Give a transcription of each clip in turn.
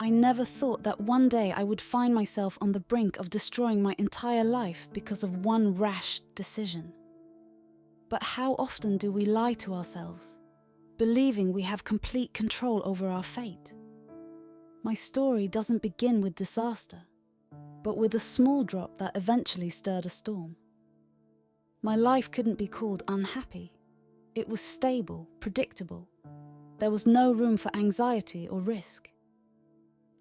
I never thought that one day I would find myself on the brink of destroying my entire life because of one rash decision. But how often do we lie to ourselves, believing we have complete control over our fate? My story doesn't begin with disaster, but with a small drop that eventually stirred a storm. My life couldn't be called unhappy. It was stable, predictable. There was no room for anxiety or risk.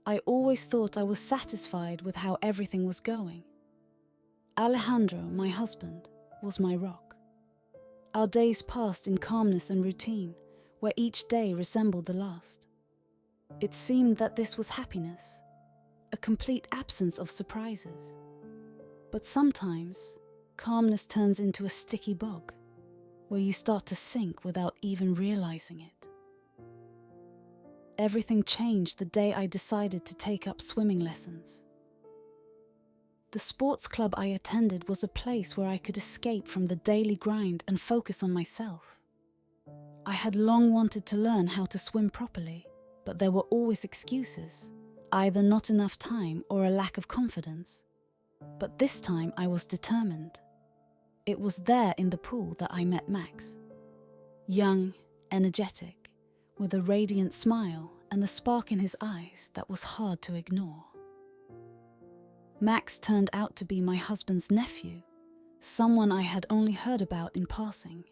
I always thought I was satisfied with how everything was going. Alejandro, my husband, was my rock. Our days passed in calmness and routine, where each day resembled the last. It seemed that this was happiness, a complete absence of surprises. But sometimes, calmness turns into a sticky bog, where you start to sink without even realizing it. Everything changed the day I decided to take up swimming lessons. The sports club I attended was a place where I could escape from the daily grind and focus on myself. I had long wanted to learn how to swim properly, but there were always excuses, either not enough time or a lack of confidence. But this time I was determined. It was there in the pool that I met Max. Young, energetic, with a radiant smile and a spark in his eyes that was hard to ignore. Max turned out to be my husband's nephew, someone I had only heard about in passing.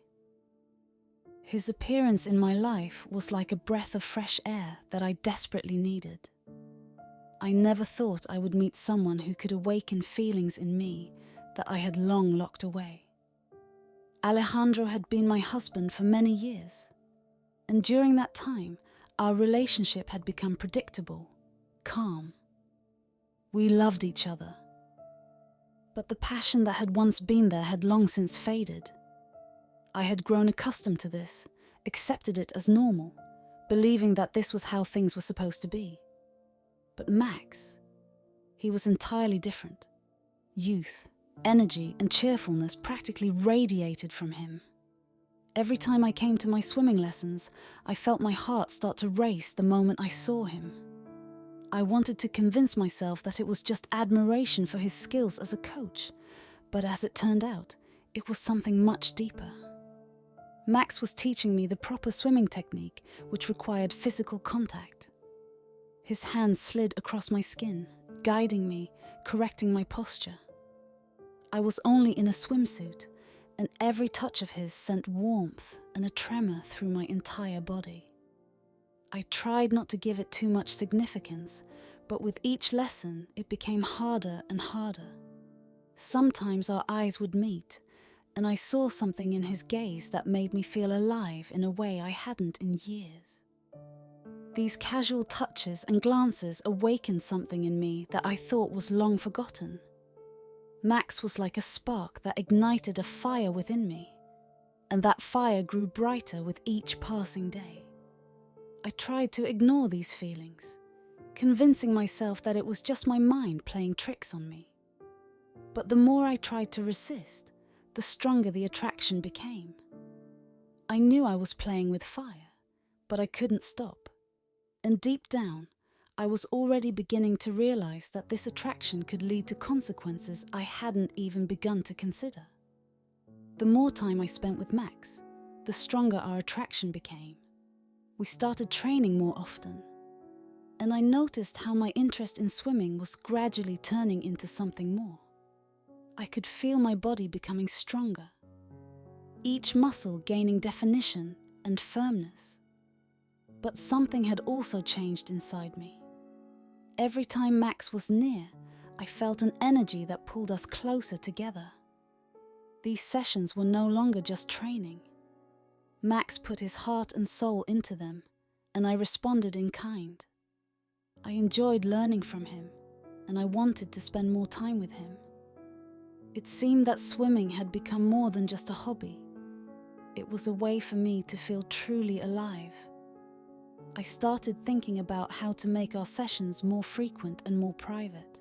His appearance in my life was like a breath of fresh air that I desperately needed. I never thought I would meet someone who could awaken feelings in me that I had long locked away. Alejandro had been my husband for many years, and during that time, our relationship had become predictable, calm. We loved each other. But the passion that had once been there had long since faded. I had grown accustomed to this, accepted it as normal, believing that this was how things were supposed to be. But Max, he was entirely different. Youth, energy, and cheerfulness practically radiated from him. Every time I came to my swimming lessons, I felt my heart start to race the moment I saw him. I wanted to convince myself that it was just admiration for his skills as a coach, but as it turned out, it was something much deeper. Max was teaching me the proper swimming technique, which required physical contact. His hands slid across my skin, guiding me, correcting my posture. I was only in a swimsuit, and every touch of his sent warmth and a tremor through my entire body. I tried not to give it too much significance, but with each lesson it became harder and harder. Sometimes our eyes would meet, and I saw something in his gaze that made me feel alive in a way I hadn't in years. These casual touches and glances awakened something in me that I thought was long forgotten. Max was like a spark that ignited a fire within me, and that fire grew brighter with each passing day. I tried to ignore these feelings, convincing myself that it was just my mind playing tricks on me. But the more I tried to resist, the stronger the attraction became. I knew I was playing with fire, but I couldn't stop. And deep down, I was already beginning to realize that this attraction could lead to consequences I hadn't even begun to consider. The more time I spent with Max, the stronger our attraction became. We started training more often, and I noticed how my interest in swimming was gradually turning into something more. I could feel my body becoming stronger, each muscle gaining definition and firmness. But something had also changed inside me. Every time Max was near, I felt an energy that pulled us closer together. These sessions were no longer just training. Max put his heart and soul into them, and I responded in kind. I enjoyed learning from him, and I wanted to spend more time with him. It seemed that swimming had become more than just a hobby. It was a way for me to feel truly alive. I started thinking about how to make our sessions more frequent and more private.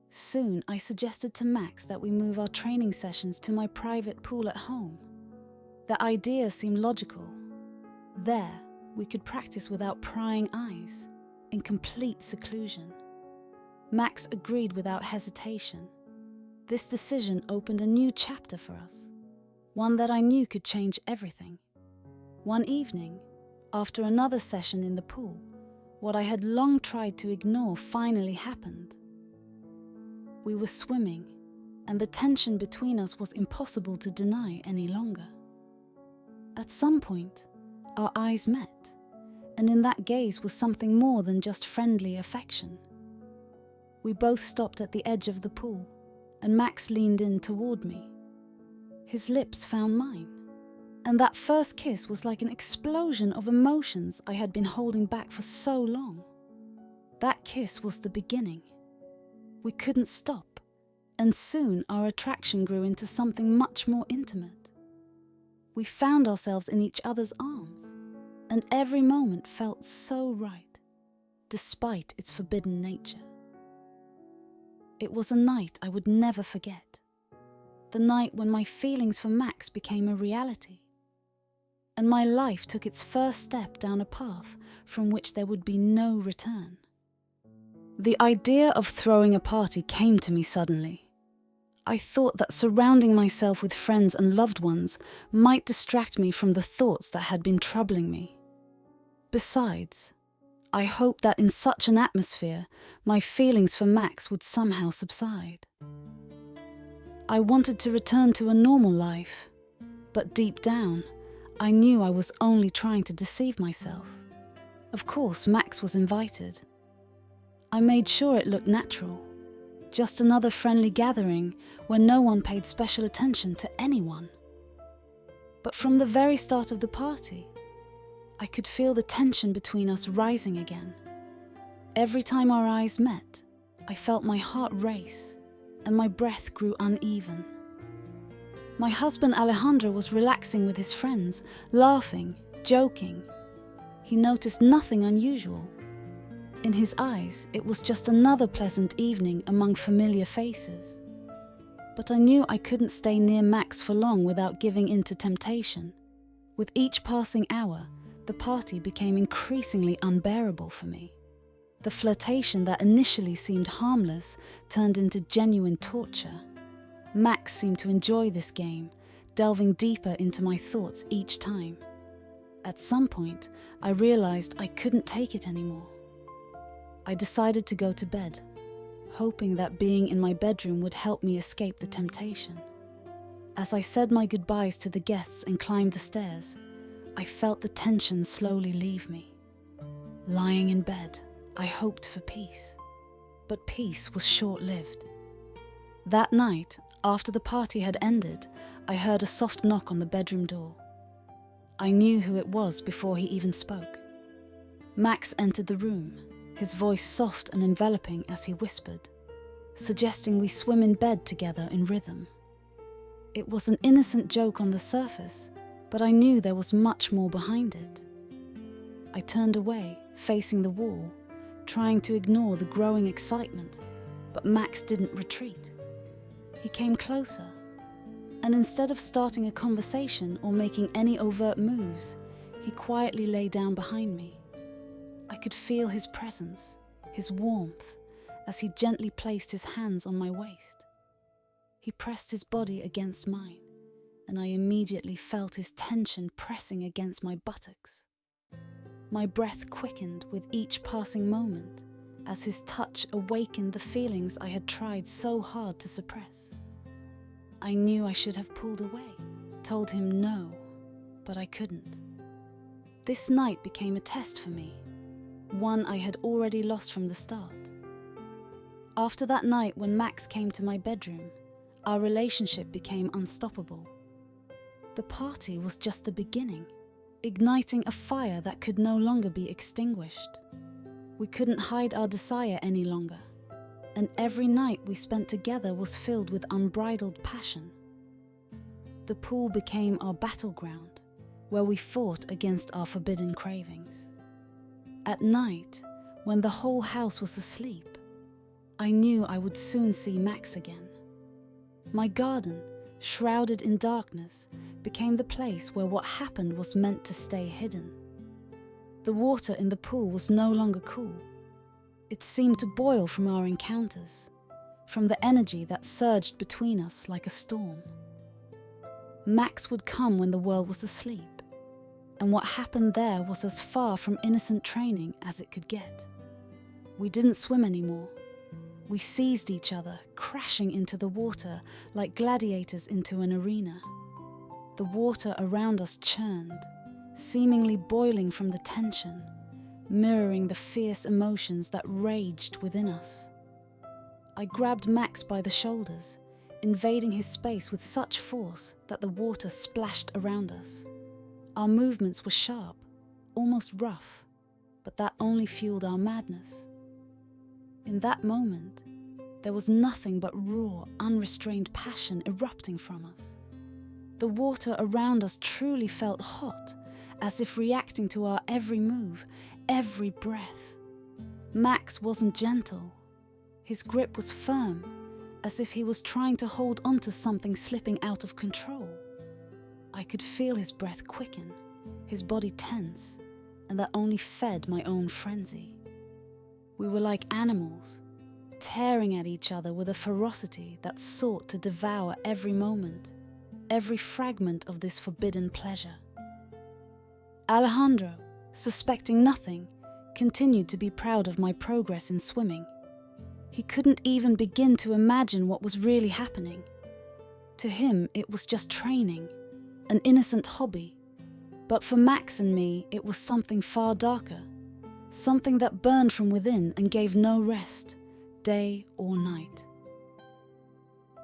Soon, I suggested to Max that we move our training sessions to my private pool at home. The idea seemed logical. There, we could practice without prying eyes, in complete seclusion. Max agreed without hesitation. This decision opened a new chapter for us, one that I knew could change everything. One evening, after another session in the pool, what I had long tried to ignore finally happened. We were swimming, and the tension between us was impossible to deny any longer. At some point, our eyes met, and in that gaze was something more than just friendly affection. We both stopped at the edge of the pool, and Max leaned in toward me. His lips found mine, and that first kiss was like an explosion of emotions I had been holding back for so long. That kiss was the beginning. We couldn't stop, and soon our attraction grew into something much more intimate. We found ourselves in each other's arms, and every moment felt so right, despite its forbidden nature. It was a night I would never forget. The night when my feelings for Max became a reality, and my life took its first step down a path from which there would be no return. The idea of throwing a party came to me suddenly. I thought that surrounding myself with friends and loved ones might distract me from the thoughts that had been troubling me. Besides, I hoped that in such an atmosphere, my feelings for Max would somehow subside. I wanted to return to a normal life, but deep down, I knew I was only trying to deceive myself. Of course, Max was invited. I made sure it looked natural, just another friendly gathering where no one paid special attention to anyone. But from the very start of the party, I could feel the tension between us rising again. Every time our eyes met, I felt my heart race and my breath grew uneven. My husband Alejandro was relaxing with his friends, laughing, joking. He noticed nothing unusual. In his eyes, it was just another pleasant evening among familiar faces. But I knew I couldn't stay near Max for long without giving in to temptation. With each passing hour, the party became increasingly unbearable for me. The flirtation that initially seemed harmless turned into genuine torture. Max seemed to enjoy this game, delving deeper into my thoughts each time. At some point, I realized I couldn't take it anymore. I decided to go to bed, hoping that being in my bedroom would help me escape the temptation. As I said my goodbyes to the guests and climbed the stairs, I felt the tension slowly leave me. Lying in bed, I hoped for peace, but peace was short-lived. That night, after the party had ended, I heard a soft knock on the bedroom door. I knew who it was before he even spoke. Max entered the room, his voice soft and enveloping as he whispered, suggesting we swim in bed together in rhythm. It was an innocent joke on the surface, but I knew there was much more behind it. I turned away, facing the wall, trying to ignore the growing excitement, but Max didn't retreat. He came closer, and instead of starting a conversation or making any overt moves, he quietly lay down behind me. I could feel his presence, his warmth, as he gently placed his hands on my waist. He pressed his body against mine, and I immediately felt his tension pressing against my buttocks. My breath quickened with each passing moment as his touch awakened the feelings I had tried so hard to suppress. I knew I should have pulled away, told him no, but I couldn't. This night became a test for me, one I had already lost from the start. After that night when Max came to my bedroom, our relationship became unstoppable. The party was just the beginning, igniting a fire that could no longer be extinguished. We couldn't hide our desire any longer, and every night we spent together was filled with unbridled passion. The pool became our battleground, where we fought against our forbidden cravings. At night, when the whole house was asleep, I knew I would soon see Max again. My garden, shrouded in darkness, became the place where what happened was meant to stay hidden. The water in the pool was no longer cool, It seemed to boil from our encounters, from the energy that surged between us like a storm. Max would come when the world was asleep, and what happened there was as far from innocent training as it could get. We didn't swim anymore. We seized each other, crashing into the water like gladiators into an arena. The water around us churned, seemingly boiling from the tension, mirroring the fierce emotions that raged within us. I grabbed Max by the shoulders, invading his space with such force that the water splashed around us. Our movements were sharp, almost rough, but that only fueled our madness. In that moment, there was nothing but raw, unrestrained passion erupting from us. The water around us truly felt hot, as if reacting to our every move, every breath. Max wasn't gentle. His grip was firm, as if he was trying to hold onto something slipping out of control. I could feel his breath quicken, his body tense, and that only fed my own frenzy. We were like animals, tearing at each other with a ferocity that sought to devour every moment, every fragment of this forbidden pleasure. Alejandro, suspecting nothing, continued to be proud of my progress in swimming. He couldn't even begin to imagine what was really happening. To him, it was just training, an innocent hobby. But for Max and me, it was something far darker, something that burned from within and gave no rest, day or night.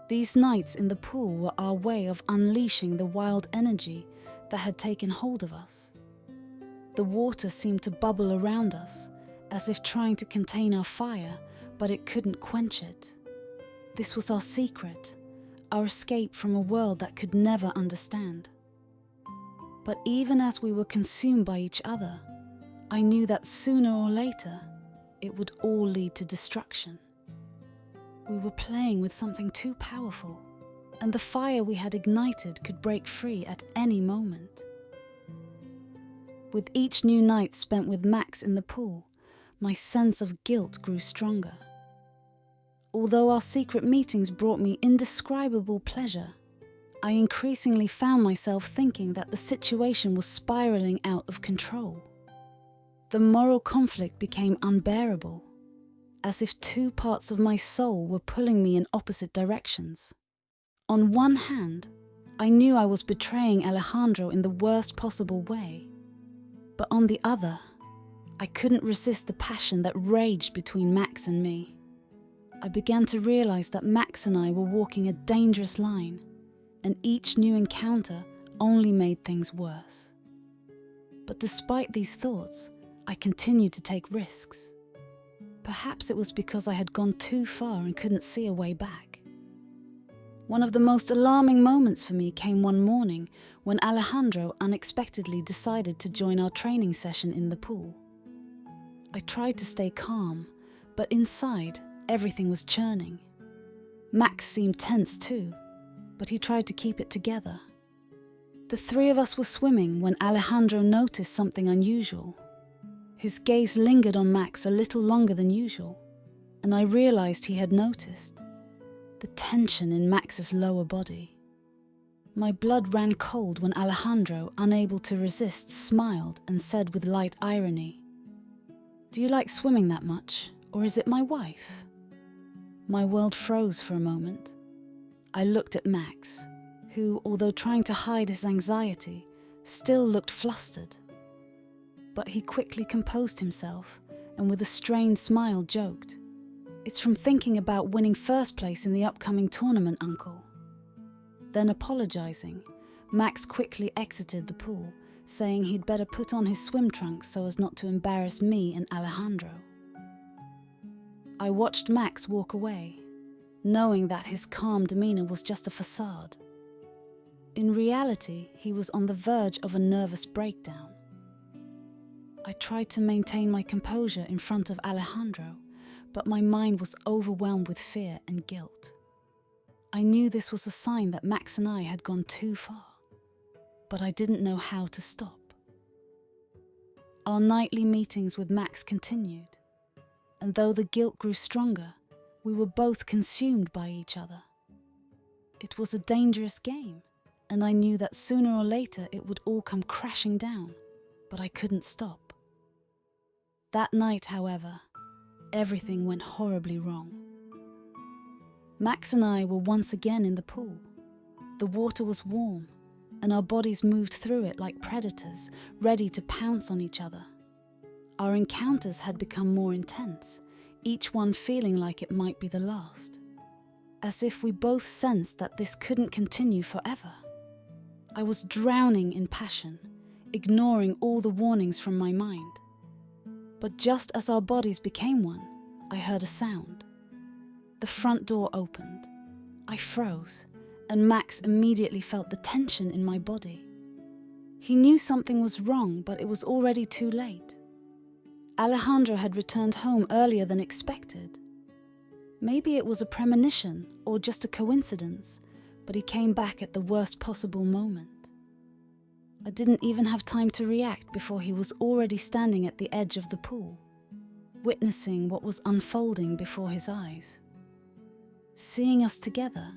These nights in the pool were our way of unleashing the wild energy that had taken hold of us. The water seemed to bubble around us, as if trying to contain our fire, but it couldn't quench it. This was our secret, our escape from a world that could never understand. But even as we were consumed by each other, I knew that sooner or later, it would all lead to destruction. We were playing with something too powerful, and the fire we had ignited could break free at any moment. With each new night spent with Max in the pool, my sense of guilt grew stronger. Although our secret meetings brought me indescribable pleasure, I increasingly found myself thinking that the situation was spiraling out of control. The moral conflict became unbearable, as if two parts of my soul were pulling me in opposite directions. On one hand, I knew I was betraying Alejandro in the worst possible way, but on the other, I couldn't resist the passion that raged between Max and me. I began to realize that Max and I were walking a dangerous line, and each new encounter only made things worse. But despite these thoughts, I continued to take risks. Perhaps it was because I had gone too far and couldn't see a way back. One of the most alarming moments for me came one morning when Alejandro unexpectedly decided to join our training session in the pool. I tried to stay calm, but inside, everything was churning. Max seemed tense too, but he tried to keep it together. The three of us were swimming when Alejandro noticed something unusual. His gaze lingered on Max a little longer than usual, and I realized he had noticed the tension in Max's lower body. My blood ran cold when Alejandro, unable to resist, smiled and said with light irony, "Do you like swimming that much, or is it my wife?" My world froze for a moment. I looked at Max, who, although trying to hide his anxiety, still looked flustered. But he quickly composed himself and with a strained smile joked, "It's from thinking about winning first place in the upcoming tournament, Uncle." Then apologizing, Max quickly exited the pool, saying he'd better put on his swim trunks so as not to embarrass me and Alejandro. I watched Max walk away, knowing that his calm demeanor was just a facade. In reality, he was on the verge of a nervous breakdown. I tried to maintain my composure in front of Alejandro, but my mind was overwhelmed with fear and guilt. I knew this was a sign that Max and I had gone too far, but I didn't know how to stop. Our nightly meetings with Max continued, and though the guilt grew stronger, we were both consumed by each other. It was a dangerous game, and I knew that sooner or later it would all come crashing down, but I couldn't stop. That night, however, everything went horribly wrong. Max and I were once again in the pool. The water was warm, and our bodies moved through it like predators, ready to pounce on each other. Our encounters had become more intense, each one feeling like it might be the last, as if we both sensed that this couldn't continue forever. I was drowning in passion, ignoring all the warnings from my mind. But just as our bodies became one, I heard a sound. The front door opened. I froze, and Max immediately felt the tension in my body. He knew something was wrong, but it was already too late. Alejandro had returned home earlier than expected. Maybe it was a premonition or just a coincidence, but he came back at the worst possible moment. I didn't even have time to react before he was already standing at the edge of the pool, witnessing what was unfolding before his eyes. Seeing us together,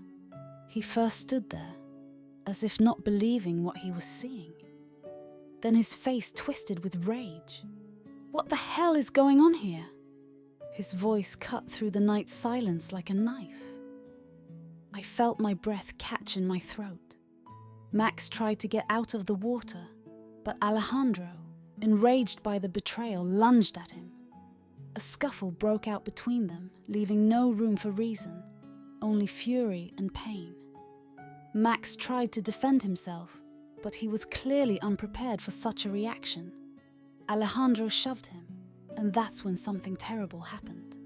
he first stood there, as if not believing what he was seeing. Then his face twisted with rage. "What the hell is going on here?" His voice cut through the night silence like a knife. I felt my breath catch in my throat. Max tried to get out of the water, but Alejandro, enraged by the betrayal, lunged at him. A scuffle broke out between them, leaving no room for reason, only fury and pain. Max tried to defend himself, but he was clearly unprepared for such a reaction. Alejandro shoved him, and that's when something terrible happened.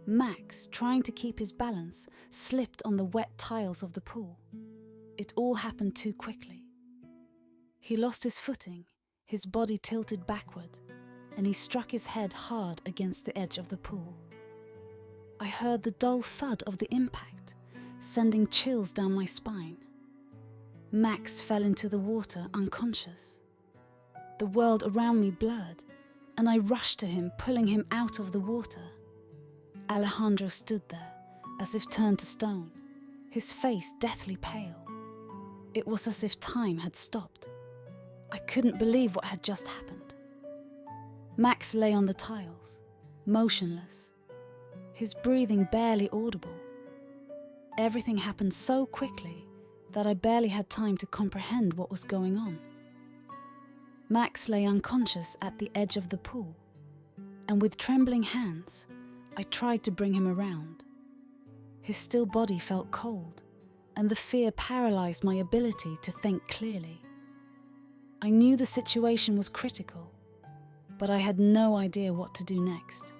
Max, trying to keep his balance, slipped on the wet tiles of the pool. It all happened too quickly. He lost his footing, his body tilted backward, and he struck his head hard against the edge of the pool. I heard the dull thud of the impact, sending chills down my spine. Max fell into the water unconscious. The world around me blurred, and I rushed to him, pulling him out of the water. Alejandro stood there, as if turned to stone, his face deathly pale. It was as if time had stopped. I couldn't believe what had just happened. Max lay on the tiles, motionless, his breathing barely audible. Everything happened so quickly that I barely had time to comprehend what was going on. Max lay unconscious at the edge of the pool, and with trembling hands, I tried to bring him around. His still body felt cold, and the fear paralyzed my ability to think clearly. I knew the situation was critical, but I had no idea what to do next.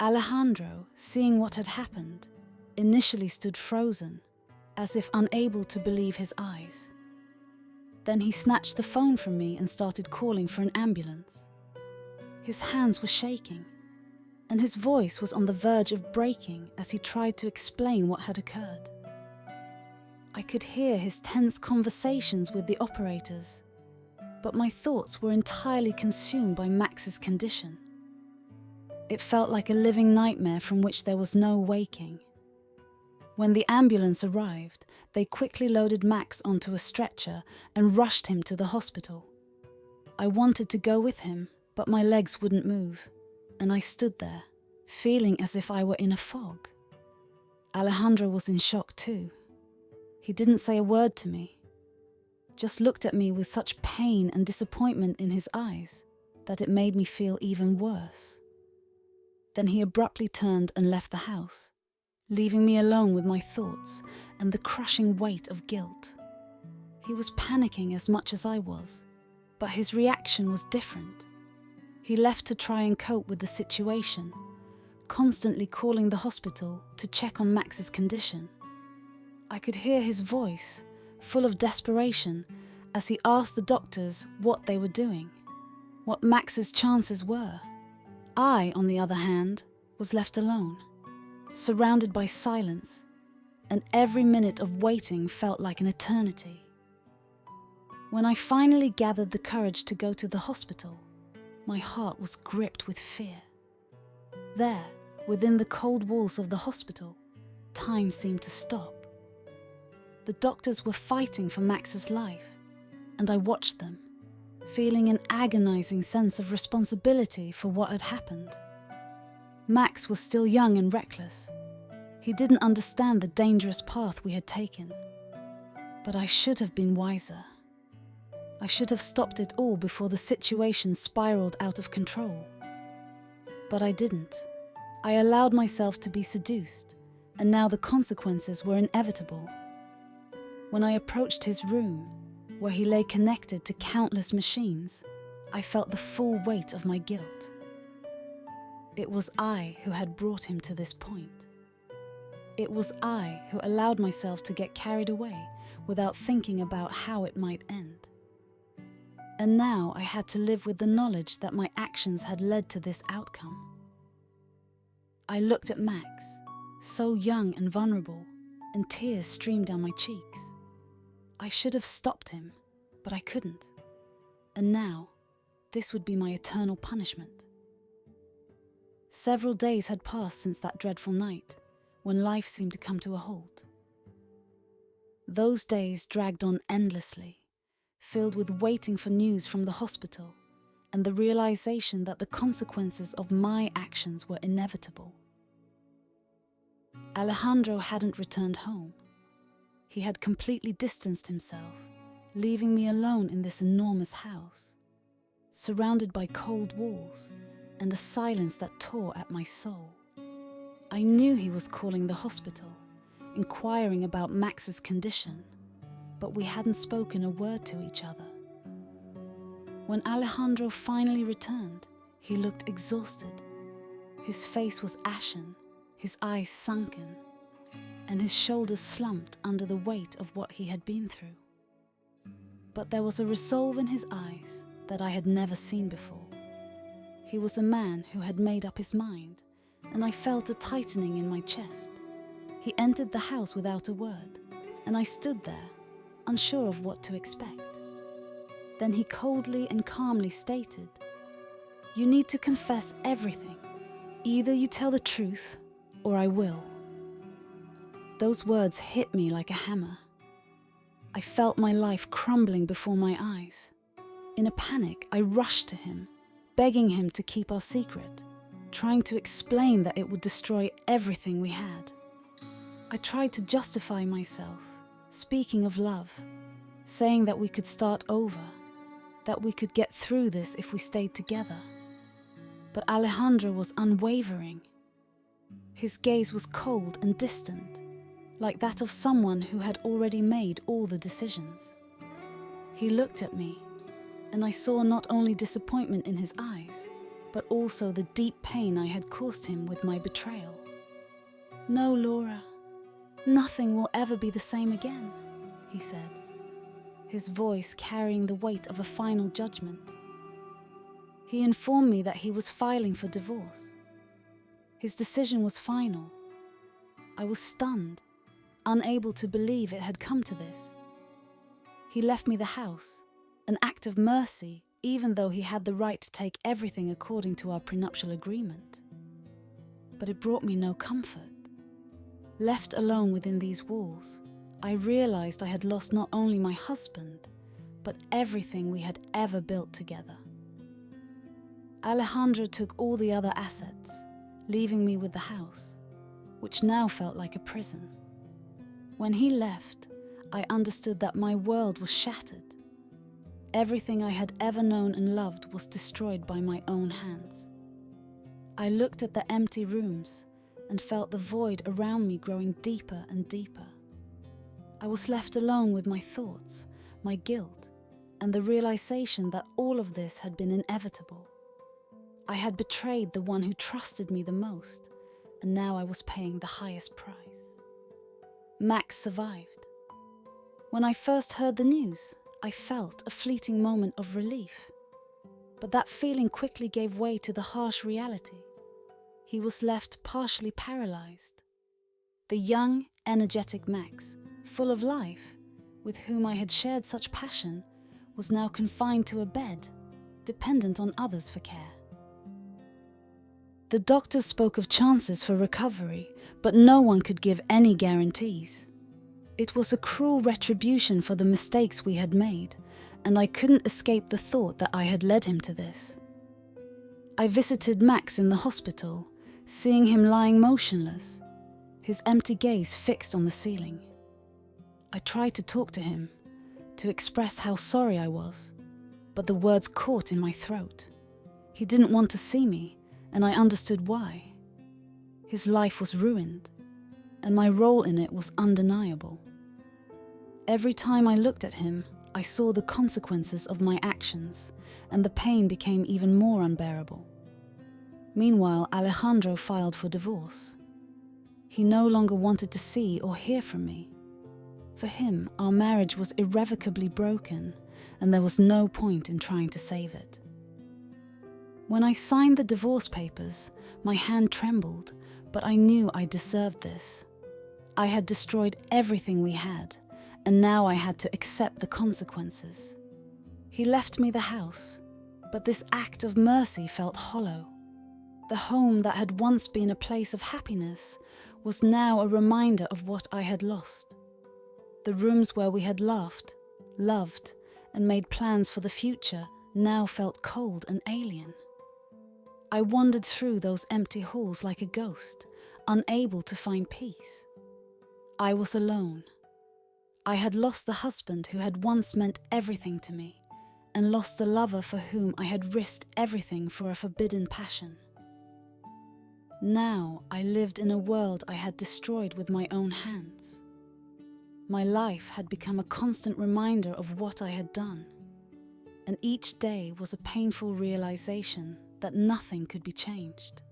Alejandro, seeing what had happened, initially stood frozen, as if unable to believe his eyes. Then he snatched the phone from me and started calling for an ambulance. His hands were shaking, and his voice was on the verge of breaking as he tried to explain what had occurred. I could hear his tense conversations with the operators, but my thoughts were entirely consumed by Max's condition. It felt like a living nightmare from which there was no waking. When the ambulance arrived, they quickly loaded Max onto a stretcher and rushed him to the hospital. I wanted to go with him, but my legs wouldn't move, and I stood there, feeling as if I were in a fog. Alejandro was in shock too. He didn't say a word to me, just looked at me with such pain and disappointment in his eyes that it made me feel even worse. Then he abruptly turned and left the house, leaving me alone with my thoughts and the crushing weight of guilt. He was panicking as much as I was, but his reaction was different. He left to try and cope with the situation, constantly calling the hospital to check on Max's condition. I could hear his voice, full of desperation, as he asked the doctors what they were doing, what Max's chances were. I, on the other hand, was left alone, surrounded by silence, and every minute of waiting felt like an eternity. When I finally gathered the courage to go to the hospital, my heart was gripped with fear. There, within the cold walls of the hospital, time seemed to stop. The doctors were fighting for Max's life, and I watched them, feeling an agonizing sense of responsibility for what had happened. Max was still young and reckless. He didn't understand the dangerous path we had taken. But I should have been wiser. I should have stopped it all before the situation spiraled out of control. But I didn't. I allowed myself to be seduced, and now the consequences were inevitable. When I approached his room, where he lay connected to countless machines, I felt the full weight of my guilt. It was I who had brought him to this point. It was I who allowed myself to get carried away without thinking about how it might end. And now I had to live with the knowledge that my actions had led to this outcome. I looked at Max, so young and vulnerable, and tears streamed down my cheeks. I should have stopped him, but I couldn't. And now, this would be my eternal punishment. Several days had passed since that dreadful night, when life seemed to come to a halt. Those days dragged on endlessly, filled with waiting for news from the hospital and the realization that the consequences of my actions were inevitable. Alejandro hadn't returned home. He had completely distanced himself, leaving me alone in this enormous house, surrounded by cold walls and a silence that tore at my soul. I knew he was calling the hospital, inquiring about Max's condition, but we hadn't spoken a word to each other. When Alejandro finally returned, he looked exhausted. His face was ashen, his eyes sunken, and his shoulders slumped under the weight of what he had been through. But there was a resolve in his eyes that I had never seen before. He was a man who had made up his mind, and I felt a tightening in my chest. He entered the house without a word, and I stood there, unsure of what to expect. Then he coldly and calmly stated, "You need to confess everything. Either you tell the truth, or I will." Those words hit me like a hammer. I felt my life crumbling before my eyes. In a panic, I rushed to him, begging him to keep our secret, trying to explain that it would destroy everything we had. I tried to justify myself, speaking of love, saying that we could start over, that we could get through this if we stayed together. But Alejandro was unwavering. His gaze was cold and distant, like that of someone who had already made all the decisions. He looked at me, and I saw not only disappointment in his eyes, but also the deep pain I had caused him with my betrayal. "No, Laura, nothing will ever be the same again," he said, his voice carrying the weight of a final judgment. He informed me that he was filing for divorce. His decision was final. I was stunned, unable to believe it had come to this. He left me the house, an act of mercy, even though he had the right to take everything according to our prenuptial agreement. But it brought me no comfort. Left alone within these walls, I realized I had lost not only my husband, but everything we had ever built together. Alejandro took all the other assets, leaving me with the house, which now felt like a prison. When he left, I understood that my world was shattered. Everything I had ever known and loved was destroyed by my own hands. I looked at the empty rooms and felt the void around me growing deeper and deeper. I was left alone with my thoughts, my guilt, and the realization that all of this had been inevitable. I had betrayed the one who trusted me the most, and now I was paying the highest price. Max survived. When I first heard the news, I felt a fleeting moment of relief. But that feeling quickly gave way to the harsh reality. He was left partially paralyzed. The young, energetic Max, full of life, with whom I had shared such passion, was now confined to a bed, dependent on others for care. The doctors spoke of chances for recovery, but no one could give any guarantees. It was a cruel retribution for the mistakes we had made, and I couldn't escape the thought that I had led him to this. I visited Max in the hospital, seeing him lying motionless, his empty gaze fixed on the ceiling. I tried to talk to him, to express how sorry I was, but the words caught in my throat. He didn't want to see me, and I understood why. His life was ruined, and my role in it was undeniable. Every time I looked at him, I saw the consequences of my actions, and the pain became even more unbearable. Meanwhile, Alejandro filed for divorce. He no longer wanted to see or hear from me. For him, our marriage was irrevocably broken, and there was no point in trying to save it. When I signed the divorce papers, my hand trembled, but I knew I deserved this. I had destroyed everything we had, and now I had to accept the consequences. He left me the house, but this act of mercy felt hollow. The home that had once been a place of happiness was now a reminder of what I had lost. The rooms where we had laughed, loved, and made plans for the future now felt cold and alien. I wandered through those empty halls like a ghost, unable to find peace. I was alone. I had lost the husband who had once meant everything to me, and lost the lover for whom I had risked everything for a forbidden passion. Now I lived in a world I had destroyed with my own hands. My life had become a constant reminder of what I had done, and each day was a painful realization that nothing could be changed.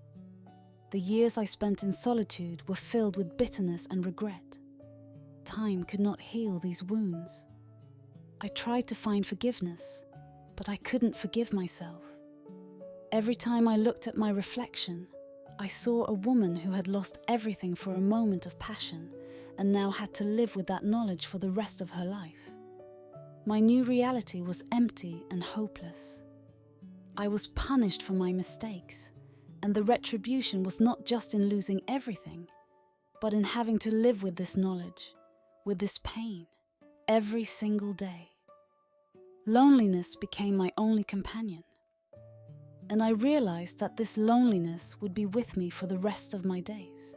The years I spent in solitude were filled with bitterness and regret. Time could not heal these wounds. I tried to find forgiveness, but I couldn't forgive myself. Every time I looked at my reflection, I saw a woman who had lost everything for a moment of passion and now had to live with that knowledge for the rest of her life. My new reality was empty and hopeless. I was punished for my mistakes, and the retribution was not just in losing everything, but in having to live with this knowledge, with this pain, every single day. Loneliness became my only companion, and I realized that this loneliness would be with me for the rest of my days.